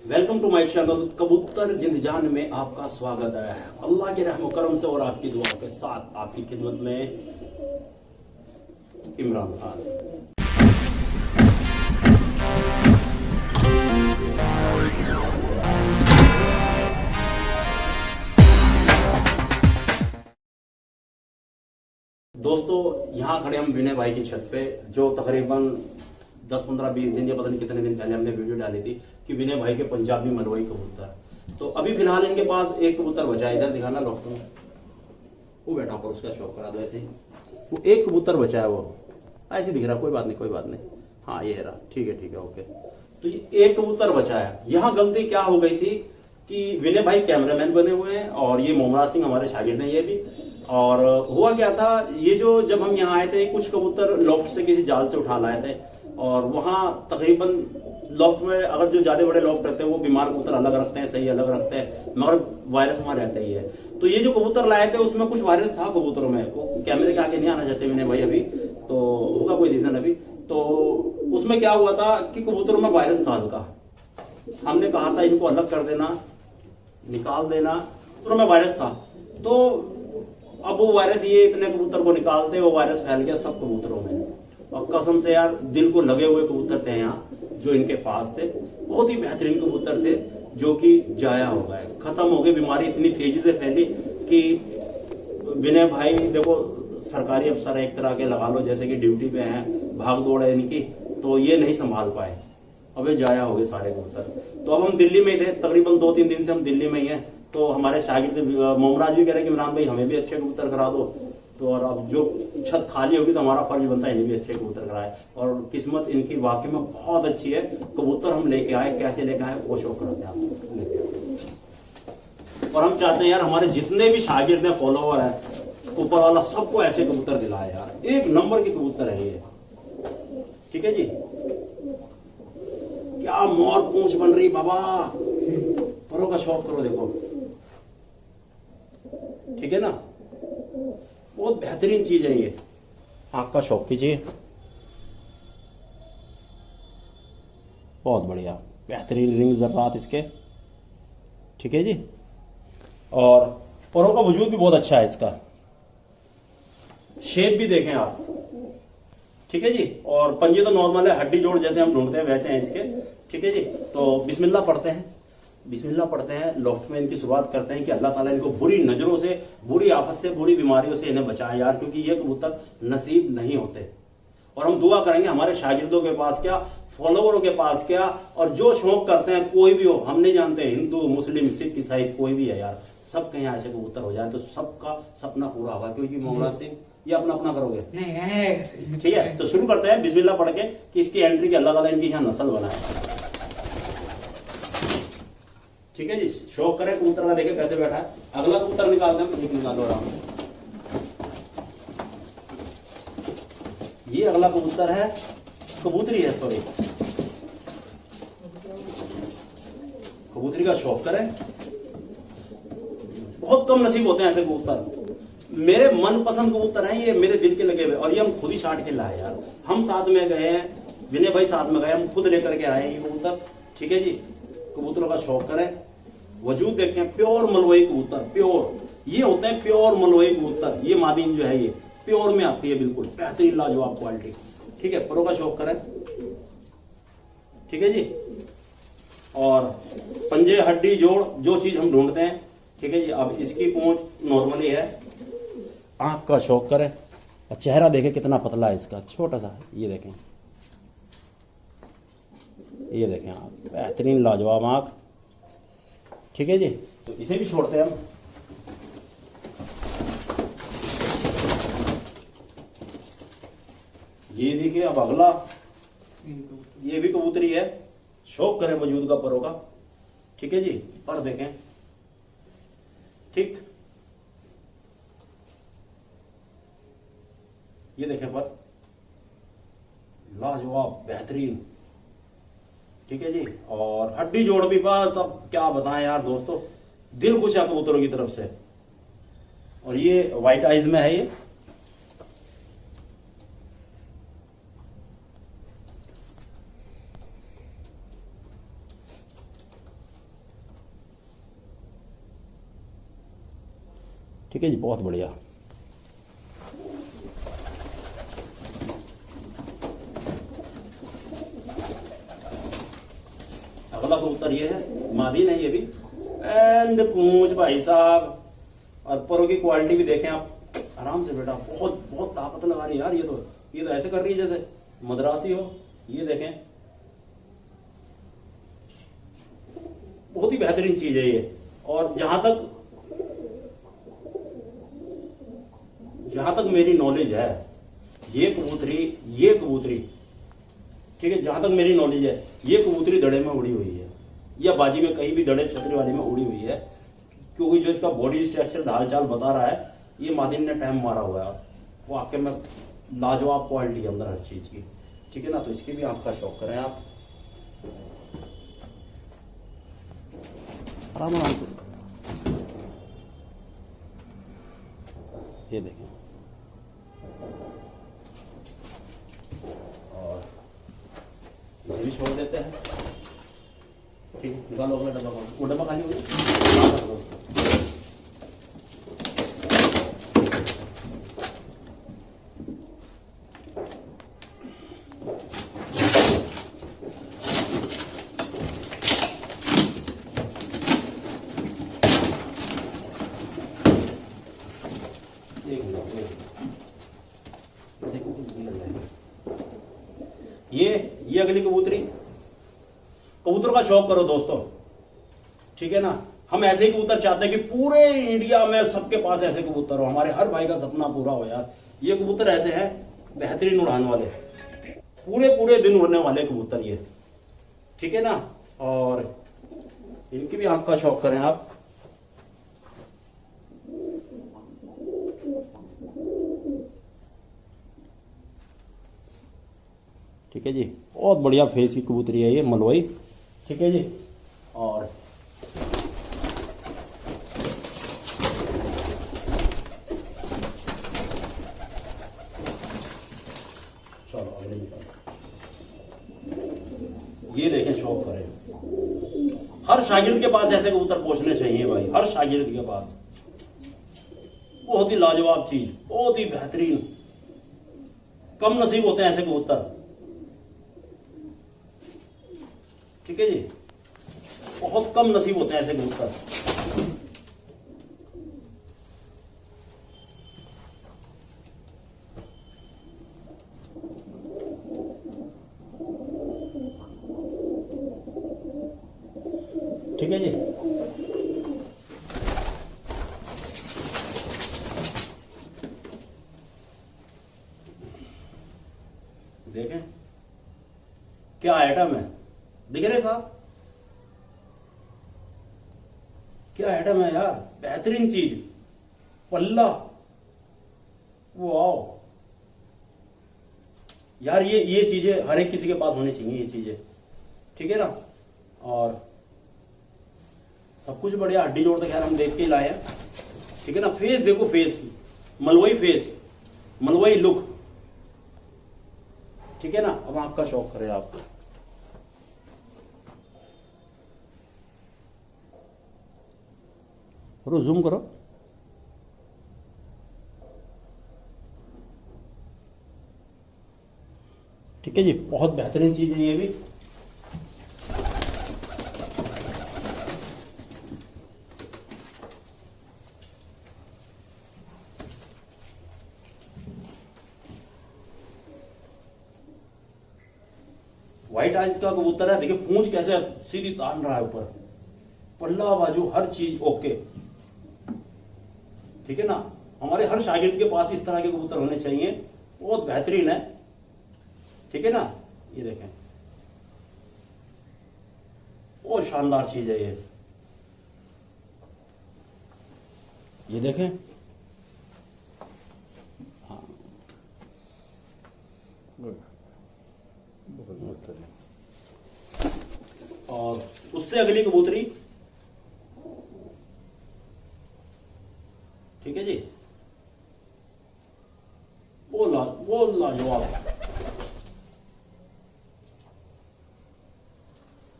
Welcome to my channel कबूतर जिंदजान में आपका स्वागत है। अल्लाह के रहम करम से और आपकी दुआ के साथ आपकी खिदमत में इमरान खान। दोस्तों, यहाँ खड़े हम विनय भाई की छत पे, जो तकरीबन 10-15-20 दिन या पता नहीं कितने दिन पहले हमने वीडियो डाली थी कि विनय भाई के पंजाबी मलवई कबूतर। तो अभी फिलहाल इनके पास एक कबूतर बचा है। इधर दिखाना डॉक्टर, वो बैठा पर उसका शौक करा दो। ऐसे ही वो एक कबूतर बचा है, वो ऐसे दिख रहा। कोई बात नहीं। हाँ, ये रहा। ठीक है, ओके। तो ये एक कबूतर बचा है। यहाँ गलती क्या हो गई थी कि विनय भाई कैमरामैन बने हुए हैं और ये मोमरा सिंह हमारे शागिर्द हैं ये भी। और हुआ क्या था, ये जो जब हम यहाँ आए थे, कुछ कबूतर लॉफ्ट से किसी जाल से उठा लाए थे और वहां तकरीबन लॉफ्ट में अगर जो ज्यादा बड़े लॉफ्ट रहते हैं वो बीमार कबूतर अलग रखते हैं, सही अलग रखते हैं, मगर वायरस वहां रहता ही है। तो ये जो कबूतर लाए थे उसमें कुछ वायरस था कबूतरों में। वो कैमरे के आगे नहीं आना चाहते विनय भाई अभी, तो होगा कोई रीजन अभी। तो उसमें क्या हुआ था कि कबूतरों में वायरस था हल्का। हमने कहा था इनको अलग कर देना, निकाल देना, कबूतरों में वायरस था। तो अब वो वायरस, ये इतने कबूतर को निकालते वो वायरस फैल गया सब कबूतरों में। और कसम से यार, दिल को लगे हुए कबूतर थे यहाँ जो इनके पास थे। बहुत ही बेहतरीन कबूतर थे जो कि जाया हो गए, खत्म हो गए। बीमारी इतनी तेजी से फैली कि विनय भाई देखो, सरकारी अफसर एक तरह के लगा लो, जैसे कि ड्यूटी पे हैं, भाग दौड़ है इनकी, तो ये नहीं संभाल पाए। अब ये जाया हो गए सारे कबूतर। तो अब हम दिल्ली में ही थे, तकरीबन 2-3 दिन से हम दिल्ली में ही हैं। तो हमारे शागिर्द मोमराज भी कह रहे हैं कि इमरान भाई हमें भी अच्छे कबूतर करा दो। तो और अब जो छत खाली होगी तो हमारा फर्ज बनता है इन्हें भी अच्छे कबूतर कराए। और किस्मत इनकी वाकई में बहुत अच्छी है। कबूतर हम लेके आए, कैसे लेके आए वो शौक कराते हैं आपको लेके आए। और हम चाहते हैं यार हमारे जितने भी शागिर्द हैं, फॉलोवर हैं, ऊपर वाला सबको ऐसे कबूतर दिलाए यार। एक नंबर के कबूतर है ये, ठीक है जी। क्या मोर पूंछ बन रही बाबा, परों का शौक करो देखो, ठीक है ना। बहुत बेहतरीन चीज है ये, आंख का शौक कीजिए। बहुत बढ़िया, बेहतरीन रिंग जर्रात इसके, ठीक है जी। और परों का वजूद भी बहुत अच्छा है इसका, शेप भी देखें आप, ठीक है जी। और पंजे तो नॉर्मल है, हड्डी जोड़ जैसे हम ढूंढते हैं वैसे हैं इसके, ठीक है जी। तो बिस्मिल्लाह पढ़ते हैं, लॉफ्ट में इनकी शुरुआत करते हैं कि अल्लाह ताला इनको बुरी नजरों से, बुरी आफत से, बुरी बीमारियों से इन्हें बचाए यार, क्योंकि ये कबूतर नसीब नहीं होते। और हम दुआ करेंगे हमारे शागिर्दों के पास क्या, फॉलोवरों के पास क्या, और जो शौक करते हैं कोई भी हो, हम नहीं जानते हिंदू मुस्लिम सिख ईसाई कोई भी है यार, सब कहीं ऐसे कबूतर हो जाए तो सबका सपना पूरा होगा। क्योंकि मोहम्मद सिंह ये अपना अपना करोगे नहीं, ठीक है। तो शुरू करते हैं बिस्मिल्लाह पढ़ के कि इसकी एंट्री की अल्लाह ताला इनकी यहाँ नस्ल बनाए, ठीक है जी। शौक करें कबूतर का, देखे कैसे बैठा है। अगला कबूतर निकालते हैं, एक निकालो आराम से। ये अगला कबूतर है, कबूतरी है, सॉरी कबूतरी का शौक करें। बहुत कम नसीब होते हैं ऐसे कबूतर। मेरे मनपसंद कबूतर हैं ये, मेरे दिल के लगे हुए। और ये हम खुद ही छाट के लाए यार, हम साथ में गए हैं, विनय भाई साथ में गए, हम खुद लेकर के आए ये कबूतर, ठीक है जी। कबूतरों का शौक करें, वजूद देखें, प्योर मलवई कबूतर, प्योर ये होते हैं, प्योर मलवई कबूतर। ये मादीन जो है ये प्योर में आती है, बिल्कुल बेहतरीन लाजवाब क्वालिटी, ठीक है। परों का शौक करें, ठीक है जी। और पंजे हड्डी जोड़ जो चीज हम ढूंढते हैं, ठीक है जी। अब इसकी पूंछ नॉर्मली है, आंख का शौक करें और चेहरा देखें कितना पतला है इसका, छोटा सा, ये देखें आप, बेहतरीन लाजवाब आंख, ठीक है जी। तो इसे भी छोड़ते हैं हम। ये देखिए अब अगला, ये भी कबूतरी है, शौक करें वजूद का परों का, ठीक है जी। पर देखें, ठीक, ये देखें पर, लाजवाब बेहतरीन, ठीक है जी। और हड्डी जोड़ भी बस, अब क्या बताएं यार दोस्तों, दिल खुश है कबूतरों की तरफ से। और ये व्हाइट आइज में है ये, ठीक है जी, बहुत बढ़िया। अगला कबूतर ये है, मादी नहीं ये भी, एंड पूंछ भाई साहब, और परों की क्वालिटी भी देखें आप आराम से बेटा, बहुत बहुत ताकत लगा रही है यार। ये तो ऐसे कर रही है जैसे मद्रासी हो। ये देखें, बहुत ही बेहतरीन चीज है ये। और जहां तक मेरी नॉलेज है, ये कबूतरी ठीक है, जहां तक मेरी नॉलेज है, ये कबूतरी दड़े में उड़ी हुई है, या बाजी में कहीं भी दड़े छतरी वाली में उड़ी हुई है, क्योंकि जो इसका बॉडी स्ट्रक्चर ढाल चाल बता रहा है, ये मादिन ने टाइम मारा हुआ है। वो आके में लाजवाब क्वालिटी है अंदर हर चीज की, ठीक है ना। तो इसकी भी आंख का शौक करें आप, आराम आराम से। ये देखें, और इसे भी छोड़ देते हैं। ठीक है, निकालो अगला डब्बा, वो डब्बा खाली हो गया। ये अगली कबूतर का शौक करो दोस्तों, ठीक है ना। हम ऐसे ही कबूतर चाहते हैं कि पूरे इंडिया में सबके पास ऐसे कबूतर हो, हमारे हर भाई का सपना पूरा हो यार। ये कबूतर ऐसे हैं बेहतरीन उड़ान वाले, पूरे दिन उड़ने वाले कबूतर ये, ठीक है ना। और इनकी भी आंख का शौक करें आप। ठीक है जी, बहुत बढ़िया फेस की कबूतरी है ये मलवई, ठीक है जी। और चलो अगले निकाल, ये देखें, शौक करें। हर शागिर्द के पास ऐसे कबूतर पहुंचने चाहिए भाई, हर शागिर्द के पास। बहुत ही लाजवाब चीज, बहुत ही बेहतरीन, कम नसीब होते हैं ऐसे कबूतर, ठीक है जी, बहुत कम नसीब होते हैं ऐसे कबूतर। ठीक है जी, देखें क्या आइटम है, दिख रहे साहब, क्या आइटम है यार, बेहतरीन चीज, पल्ला, वाओ यार। ये चीजें हर एक किसी के पास होनी चाहिए, ये चीजें, ठीक है ना। और सब कुछ बढ़िया, हड्डी जोड़ तो खैर हम देख के ही लाए हैं, ठीक है ना। फेस देखो, फेस की मलवई फेस, मलवई लुक, ठीक है ना। अब आंख का शौक करें आप। करो, जूम करो, ठीक है जी, बहुत बेहतरीन चीज है ये भी। व्हाइट आइज का कबूतर है, देखिए पूंछ कैसे सीधी तान रहा है ऊपर, पल्ला बाजू हर चीज ओके, ठीक है ना। हमारे हर शागिर्द के पास इस तरह के कबूतर होने चाहिए, बहुत बेहतरीन है, ठीक है ना। ये देखें, बहुत शानदार चीज है ये देखें, हाँ और उससे अगली कबूतरी, ठीक है जी, वो लाजवाब,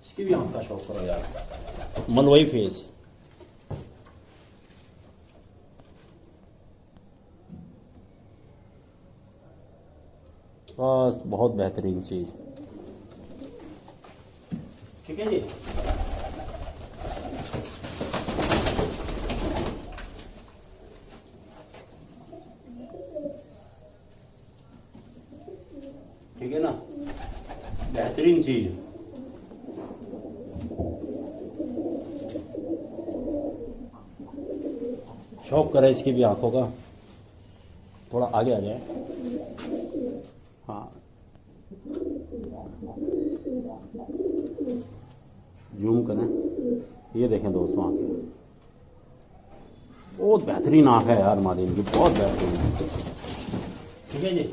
इसकी भी आंख का शौक करो यार, मलवई फेस, बस बहुत बेहतरीन चीज। ठीक है जी। ठीक है ना, बेहतरीन चीज। शौक करे इसकी भी आंखों का, थोड़ा आगे आ जाए। हाँ, जूम करें, ये देखें दोस्तों आंखें, बहुत बेहतरीन आंख है यार मादीन की, बहुत बेहतरीन। ठीक है जी।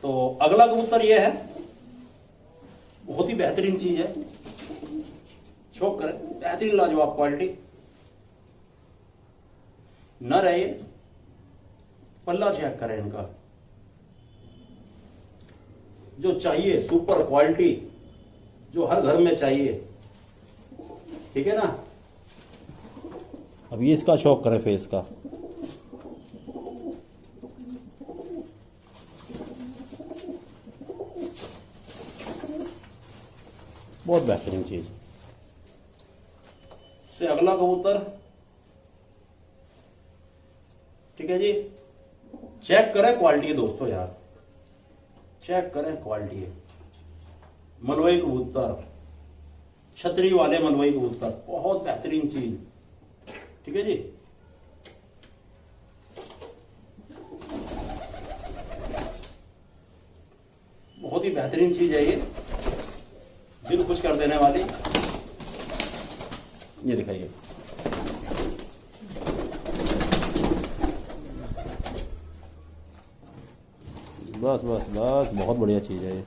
तो अगला कबूतर ये है, बहुत ही बेहतरीन चीज है, शौक करें, बेहतरीन लाजवाब क्वालिटी। न रहे, पल्ला चेक करें इनका, जो चाहिए सुपर क्वालिटी, जो हर घर में चाहिए। ठीक है ना। अब ये इसका शौक करें फेस का, बहुत बेहतरीन चीज। से अगला कबूतर, ठीक है जी, चेक करें क्वालिटी है दोस्तों यार, चेक करें क्वालिटी है। मलवई कबूतर, छतरी वाले मलवई कबूतर, बहुत बेहतरीन चीज। ठीक है जी। बहुत ही बेहतरीन चीज है ये, दिल खुश कर देने वाली। ये दिखाइए, बस बस बस, बहुत बढ़िया चीज है ये।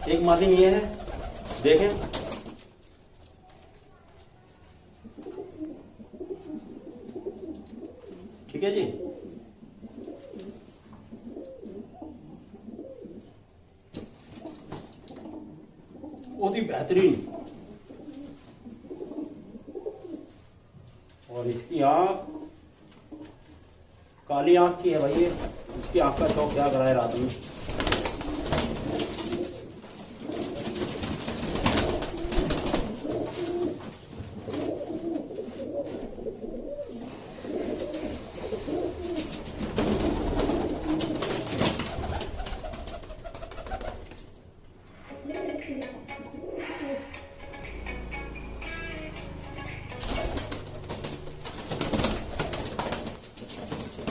एक मादिन ये है, देखें, ठीक है जी। बहुत ही बेहतरीन, और इसकी आंख काली आंख की है भाई ये, इसकी आंख का शौक क्या कराए रात में।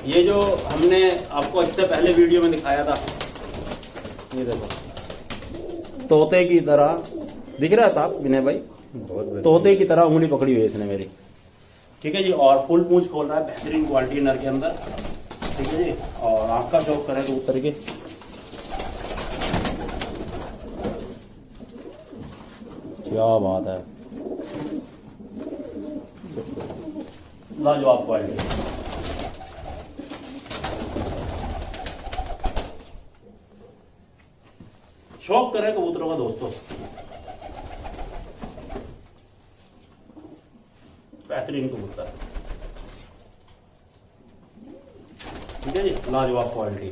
ये जो हमने आपको इससे पहले वीडियो में दिखाया था, ये देखो तोते की तरह दिख रहा है साहब विनय भाई, तोते की तरह उंगली पकड़ी हुई है इसने मेरी। ठीक है जी। और फुल पूंछ खोल रहा है, बेहतरीन क्वालिटी नर के अंदर। ठीक है जी। और आंख का शौक करें कबूतर के, क्या बात है, लाजवाब क्वालिटी। शौक करें कबूतरों का दोस्तों, बेहतरीन कबूतर। ठीक है जी, लाजवाब क्वालिटी।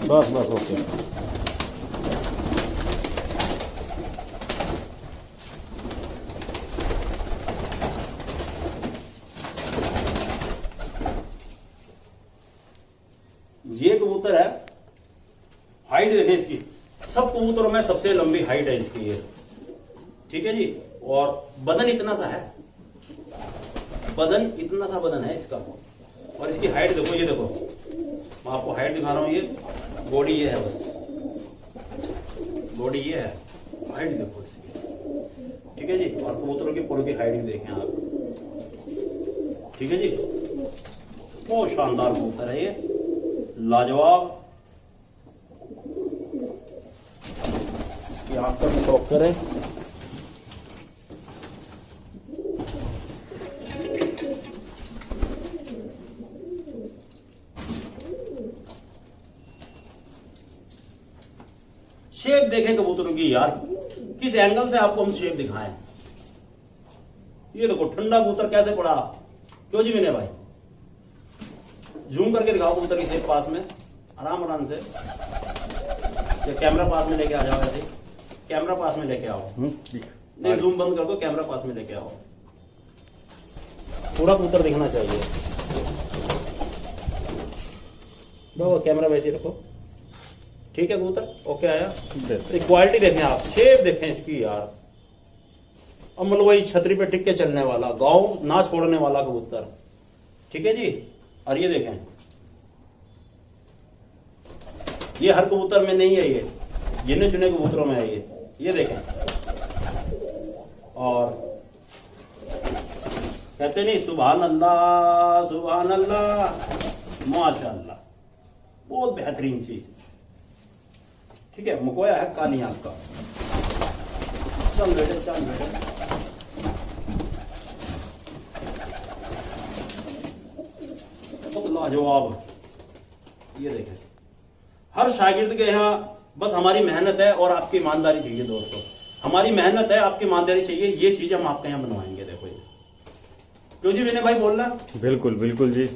बस बस ओके। ये कबूतर है, हाइट देखें इसकी, सब कबूतरों में सबसे लंबी हाइट है इसकी ये। ठीक है जी। और बदन इतना सा है, बदन इतना सा बदन है इसका, और इसकी हाइट देखो, ये देखो मैं आपको हाइट दिखा रहा हूं, ये बॉडी ये है, बस बॉडी ये है, हाइट देखो इसकी। ठीक ठीक है जी। और कबूतरों की पुरों की हाइट भी देखें आप, ठीक है जी। बहुत शानदार कबूतर है ये, लाजवाब। ये आँख का भी शौक करें। शेप देखें कबूतरों की यार, किस एंगल से आपको हम शेप दिखाएं। ये देखो ठंडा कबूतर कैसे पड़ा, क्यों जी विनय भाई, जूम करके दिखाओ कबूतर की शेप पास में, आराम आराम से। या कैमरा पास में लेके आ जाओ, ऐसे कैमरा पास में लेके आओ। नहीं जूम बंद कर दो, कैमरा पास में लेके आओ, पूरा कबूतर दिखना चाहिए। वो कैमरा वैसे रखो, ठीक है कबूतर ओके आया। क्वालिटी देखें आप, शेप देखें इसकी यार, अमल वही छतरी पे टिक के चलने वाला, गाँव ना छोड़ने वाला कबूतर, ठीक है जी। और ये देखें, ये हर कबूतर में नहीं है, ये गिने चुने कबूतरों में है ये देखें। और कहते नहीं सुभान अल्लाह सुभान अल्लाह माशाअल्लाह, बहुत बेहतरीन चीज, ठीक है। मकोया है काली आंख का, चल बेटे चल बेटे। तो लाजवाब, ये देखें। हर शागिर्द के यहाँ बस हमारी मेहनत है और आपकी ईमानदारी चाहिए दोस्तों, हमारी मेहनत है, आपकी ईमानदारी चाहिए। ये चीज हम आपके यहाँ बनवाएंगे, देखो ये, क्यों जी विनय भाई बोल रहा? बिल्कुल बिल्कुल जी,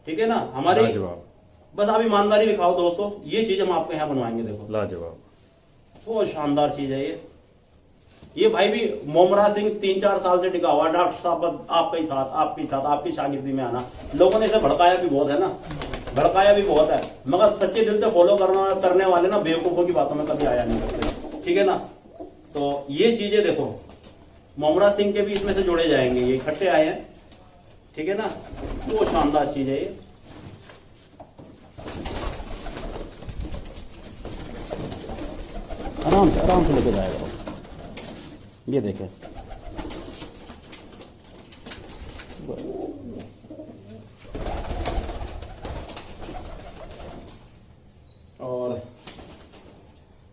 ठीक है ना। हमारी लाजवाब, बस आप ईमानदारी दिखाओ दोस्तों, ये चीज हम आपके यहाँ बनवाएंगे, देखो लाजवाब, बहुत शानदार चीज है ये भाई भी मोमरा सिंह 3-4 साल से टिका हुआ, डॉक्टर साहब आपकी शागिर्दी में आना। लोगों ने इसे भड़काया भी बहुत है ना, भड़काया भी बहुत है, मगर सच्चे दिल से फॉलो करने वाले ना बेवकूफों की बातों में कभी आया नहीं करते, ठीक है ना। तो ये चीजें देखो, मोमरा सिंह के भी इसमें से जुड़े जाएंगे, ये इकट्ठे आए हैं, ठीक है ना। वो शानदार चीज है ये। आराम से लेके जाएगा, ये देखें। और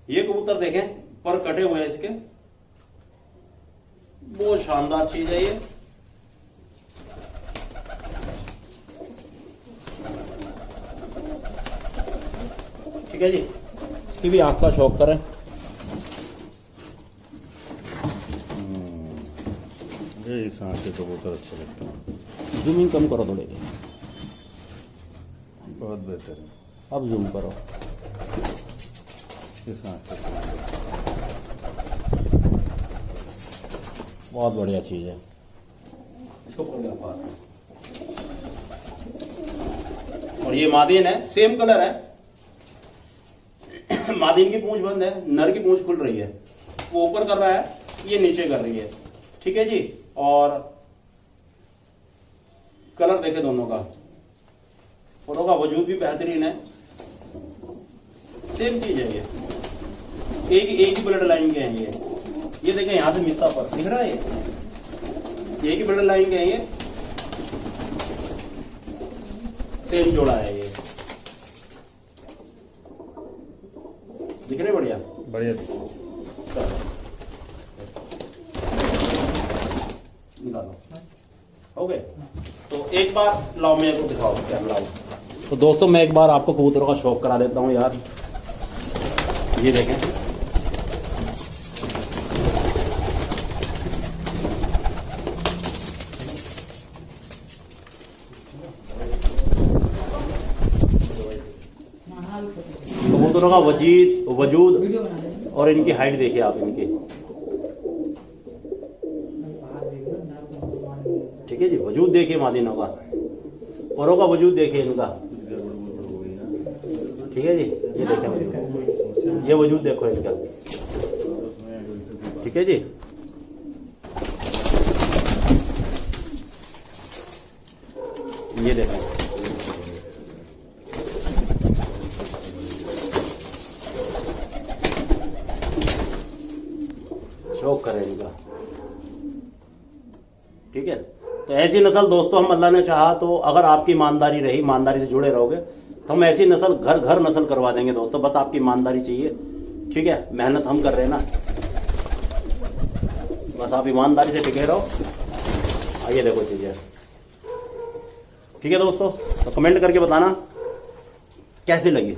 ये कबूतर देखें, पर कटे हुए हैं इसके, बहुत शानदार चीज है ये। ठीक है जी, इसकी भी आंख का शौक करें। इस आंख के कबूतर अच्छे लगते हैं। जूमिंग कम करो थोड़े, बहुत बेहतर है, अब जूम करो। इस आंख के कबूतर बहुत बढ़िया चीज है, इसको और ये मादीन है, सेम कलर है। मादीन की पूंछ बंद है, नर की पूंछ खुल रही है, वो ऊपर कर रहा है, ये नीचे कर रही है, ठीक है जी। और कलर देखे दोनों का, फोटो का वजूद भी बेहतरीन है, सेम चीज है ये, एक ही ब्लड लाइन के हैं ये देखें यहां से मिस्सा पर दिख रहा है, ये एक ही ब्लड लाइन के हैं, ये सेम जोड़ा है, ये दिख रहे बढ़िया बढ़िया। निकालो, हो गए। तो एक बार लाओ मेरे को दिखाओ कैमरा। तो दोस्तों मैं एक बार आपको कबूतरों का शौक करा देता हूँ यार, ये देखें। कबूतरों का वजूद और इनकी हाइट देखिए आप, इनकी, ठीक है जी। वजूद देखिए मादीनों का, औरों का वजूद देखिए इनका, ठीक है जी। ये देखें वजूद, ये वजूद देखो इनका, ठीक है जी। ये देखें, शौक करें इनका। ठीक है, तो ऐसी नस्ल दोस्तों हम अल्लाह ने चाहा तो अगर आपकी ईमानदारी रही, ईमानदारी से जुड़े रहोगे तो हम ऐसी नस्ल घर घर नस्ल करवा देंगे दोस्तों। बस आपकी ईमानदारी चाहिए। ठीक है, मेहनत हम कर रहे हैं ना, बस आप ईमानदारी से टिके रहो। आइए देखो चीजें। ठीक है दोस्तों, तो कमेंट करके बताना कैसी लगी।